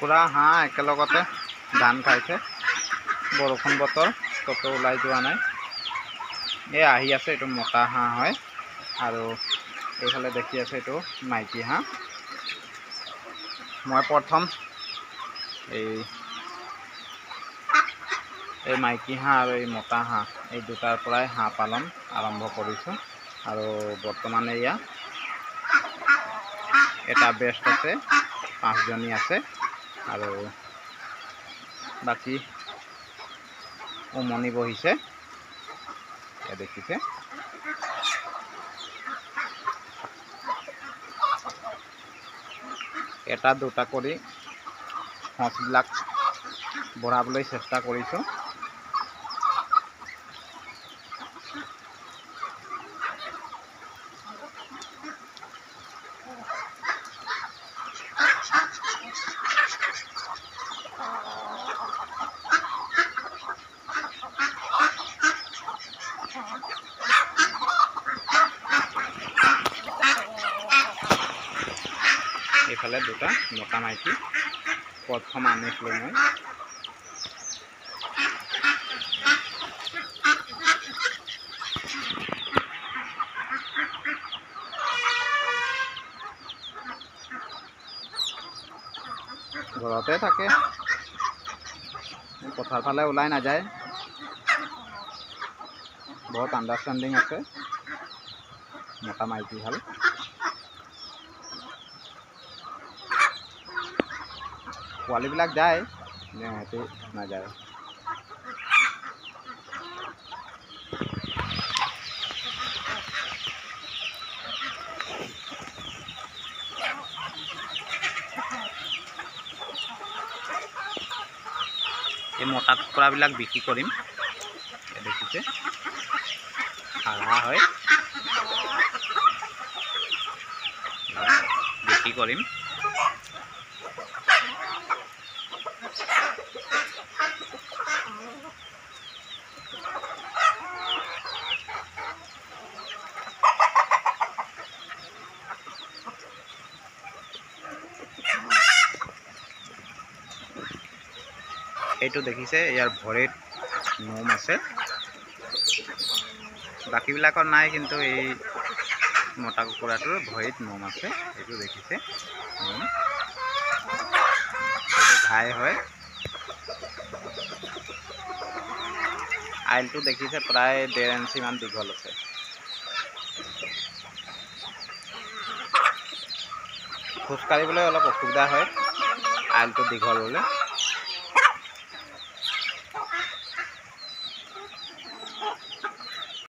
কুকুৰা হাঁহ একেলগতে ধান খাইছে। বৰষুণ বতৰ, ক'তো ওলাই যোৱা নাই। এই আহি আছে, এইটো মতা হাঁহ হয় আৰু এইফালে দেখি আছে এইটো মাইকী হাঁহ। মই প্ৰথম এই মাইকী হাঁহ আৰু এই মতা হাঁহ এই দুটাৰ পৰাই হাঁহ পালন আৰম্ভ কৰিছোঁ। আৰু বৰ্তমান এয়া এটা বেষ্ট আছে, 5 জনী আছে আৰু বাকী উমনি বহিছে, দেখিছে। এটা দুটা কৰি সঁচবিলাক বঢ়াবলৈ চেষ্টা কৰিছোঁ। এইফালে দুটা মতা মাইকী প্ৰথম আনিছিলোঁ মই। ঘৰতে থাকে, পথাৰ ফালে ওলাই নাযায়। বহুত আণ্ডাৰষ্টেণ্ডিং আছে মতা মাইকী হাল। পোৱালিবিলাক যায়, সিহঁতি নাযায়। এই মতা কুকুৰাবিলাক বিক্ৰী কৰিম, দেখিছে হাৰা হয়, বিক্ৰী কৰিম। এইটো দেখিছে, ইয়াৰ ভৰিত নোম আছে, বাকীবিলাকৰ নাই, কিন্তু এই মতা কুকুৰাটোৰ ভৰিত নোম আছে। এইটো দেখিছে, এইটো ঘাই হয়। আইলটো দেখিছে, প্ৰায় 1.5 ইঞ্চি মান দীঘল আছে। খোজকাঢ়িবলৈ অলপ অসুবিধা হয় আইলটো দীঘল হ'লে।